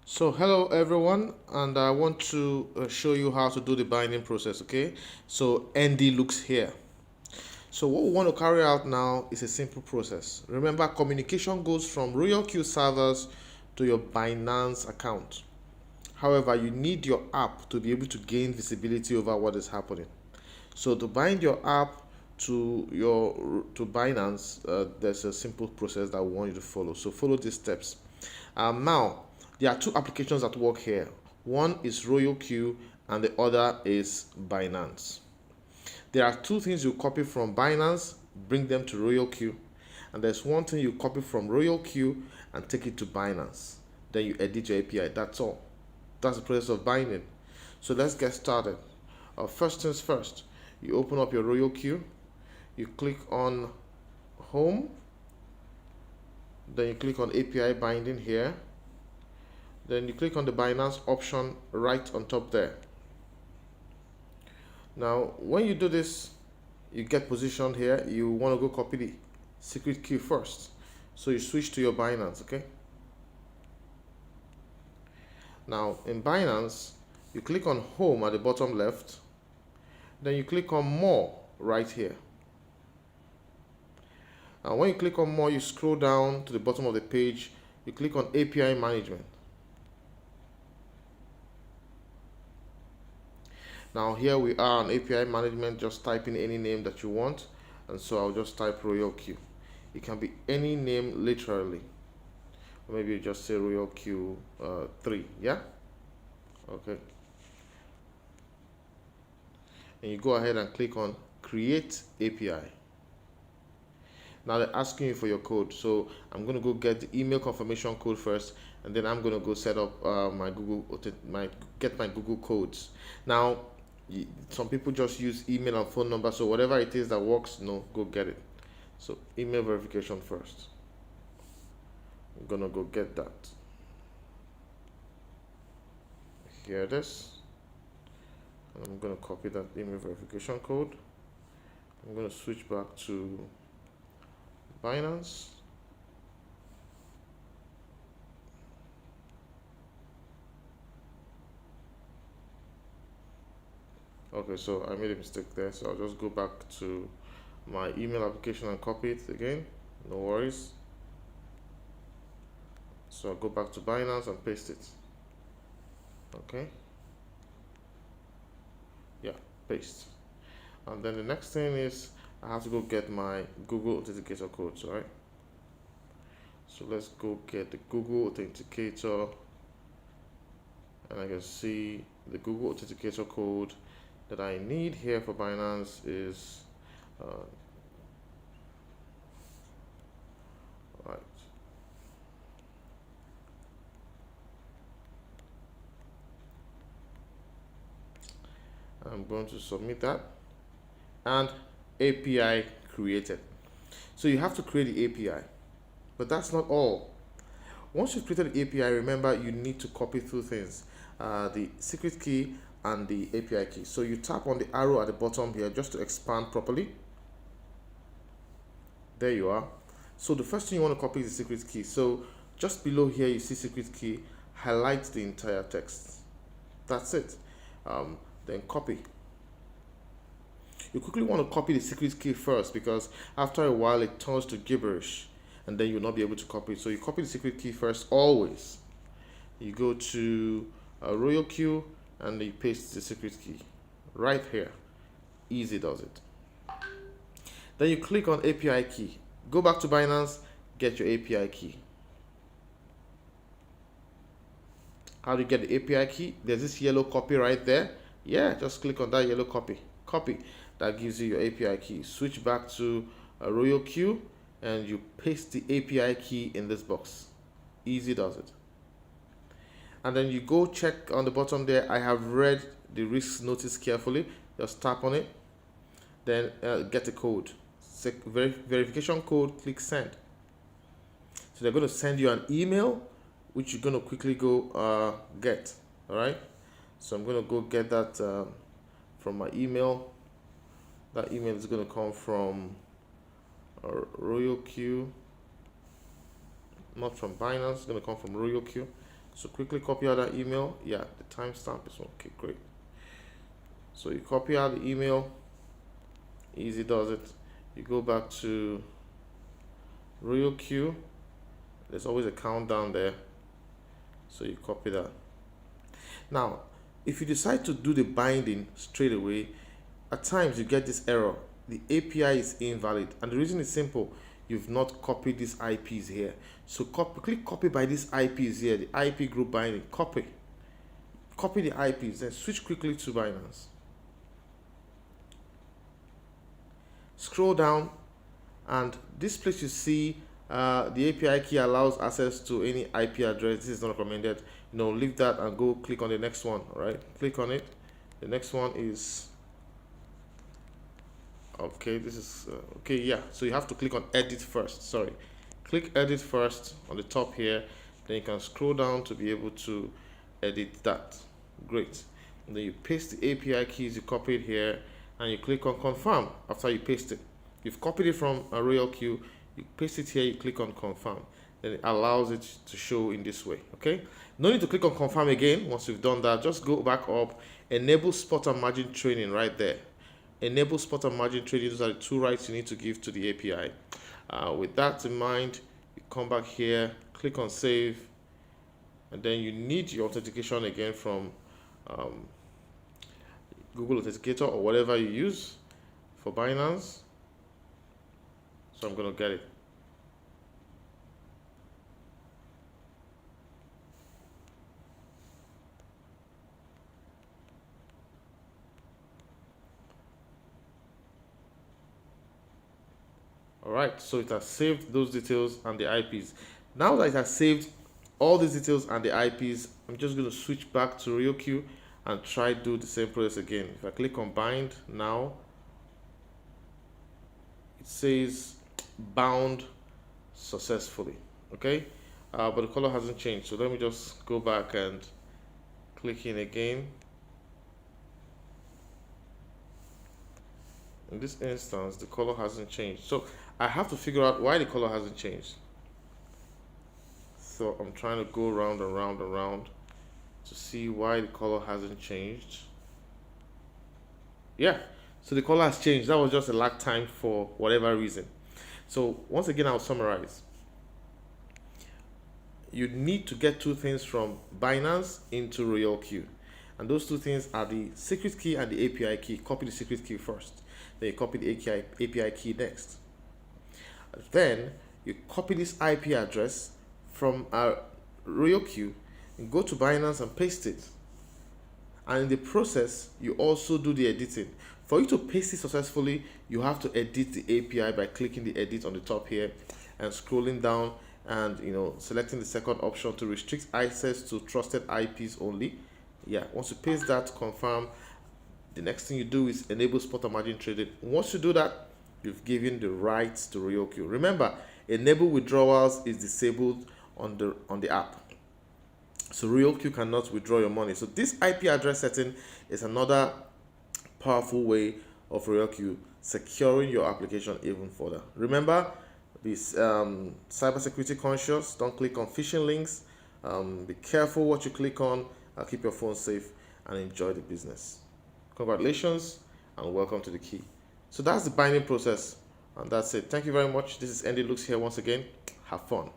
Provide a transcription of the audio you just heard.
So hello everyone, and I want to show you how to do the binding process. Okay, so ND looks here. So what we want to carry out now is a simple process. Remember, communication goes from Royal Queue servers to your Binance account. However, you need your app to be able to gain visibility over what is happening. So to bind your app to Binance, there's a simple process that we want you to follow. So follow these steps. Now, there are two applications that work here. One is Royal Q and the other is Binance. There are two things you copy from Binance, bring them to Royal Q, and there's one thing you copy from Royal Q and take it to Binance. Then you edit your API. That's all. That's the process of binding. So let's get started. First things first, you open up your Royal Q, you click on Home, then you click on API binding here. Then you click on the Binance option right on top there. Now, when you do this, you get positioned here. You want to go copy the secret key first. So you switch to your Binance, okay? Now, in Binance, you click on Home at the bottom left. Then you click on More right here. Now, when you click on More, you scroll down to the bottom of the page. You click on API Management. Now here we are on API management, just type in any name that you want. And so I'll just type Royal Q. It can be any name literally. Or maybe you just say Royal Q 3, yeah? Okay. And you go ahead and click on Create API. Now they're asking you for your code. So I'm going to go get the email confirmation code first, and then I'm going to go set up my Google codes. Now, some people just use email and phone number, so whatever it is that works, no, go get it. So email verification first. I'm gonna go get that. Here it is. And I'm gonna copy that email verification code. I'm gonna switch back to Binance. Okay, so I made a mistake there, so I'll just go back to my email application and copy it again. No worries. So I'll go back to Binance and paste it. Okay. Yeah, paste. And then the next thing is I have to go get my Google Authenticator codes, right? So let's go get the Google Authenticator, and I can see the Google Authenticator code that I need here for Binance is right. I'm going to submit that, and API created. So you have to create the API, but that's not all. Once you've created the API, remember you need to copy two things, the secret key and the API key. So you tap on the arrow at the bottom here just to expand properly. There you are. So the first thing you want to copy is the secret key. So just below here you see secret key, highlight the entire text. That's it. Then copy. You quickly want to copy the secret key first, because after a while it turns to gibberish and then you'll not be able to copy it. So you copy the secret key first always. You go to Royal Q and you paste the secret key right here. Easy does it. Then you click on API key. Go back to Binance, get your API key. How do you get the API key? There's this yellow copy right there. Yeah, just click on that yellow copy. Copy. That gives you your API key. Switch back to Royal Q and you paste the API key in this box. Easy does it. And then you go check on the bottom there. I have read the risk notice carefully. Just tap on it. Then get a code. Verification code, click send. So they're going to send you an email, which you're going to quickly go get. All right. So I'm going to go get that from my email. That email is going to come from Royal Q, not from Binance. It's going to come from Royal Q. So quickly copy out that email. Yeah, the timestamp is okay, great. So you copy out the email, easy does it. You go back to Royal Queue. There's always a countdown there, so you copy that. Now, if you decide to do the binding straight away, at times you get this error. The API is invalid, and the reason is simple. You've not copied these IPs here. So click copy by these IPs here, the IP group binding. Copy the IPs, then switch quickly to Binance. Scroll down, and this place you see the API key allows access to any IP address. This is not recommended. Leave that and go click on the next one. All right, click on it. The next one is okay. This is okay. Yeah, so you have to click on edit first. Sorry, click edit first on the top here. Then you can scroll down to be able to edit that. Great. And then you paste the API keys you copied here, and you click on confirm after you paste it. You've copied it from a Royal Queue, you paste it here, you click on confirm, then it allows it to show in this way. Okay, no need to click on confirm again. Once you've done that, just go back up, enable spot and margin trading right there. Enable spot and margin trading. Those are the two rights you need to give to the API. With that in mind, you come back here, click on save, and then you need your authentication again from Google Authenticator or whatever you use for Binance. So I'm going to get it. All right, so it has saved those details and the IPs. Now that it has saved all these details and the IPs, I'm just going to switch back to RioQ and try do the same process again. If I click on bind now, it says bound successfully. Okay, but the color hasn't changed. So let me just go back and click in again. In this instance, the color hasn't changed. So I have to figure out why the color hasn't changed. So I'm trying to go around and round and round to see why the color hasn't changed. Yeah, so the color has changed. That was just a lag time for whatever reason. So once again, I'll summarize. You need to get two things from Binance into Royal Queue. And those two things are the secret key and the API key. Copy the secret key first. Then you copy the API key next. Then you copy this IP address from our Royal Queue and go to Binance and paste it. And in the process, you also do the editing. For you to paste it successfully, you have to edit the API by clicking the edit on the top here and scrolling down and selecting the second option to restrict access to trusted IPs only. Yeah, once you paste that, confirm. The next thing you do is enable spot and margin trading. Once you do that, you've given the rights to Royal Queue. Remember, enable withdrawals is disabled on the app. So Royal Queue cannot withdraw your money. So this IP address setting is another powerful way of Royal Queue securing your application even further. Remember, be cybersecurity conscious. Don't click on phishing links. Be careful what you click on. Keep your phone safe and enjoy the business. Congratulations and welcome to the key. So that's the binding process, and that's it. Thank you very much. This is Andy Looks here once again. Have fun.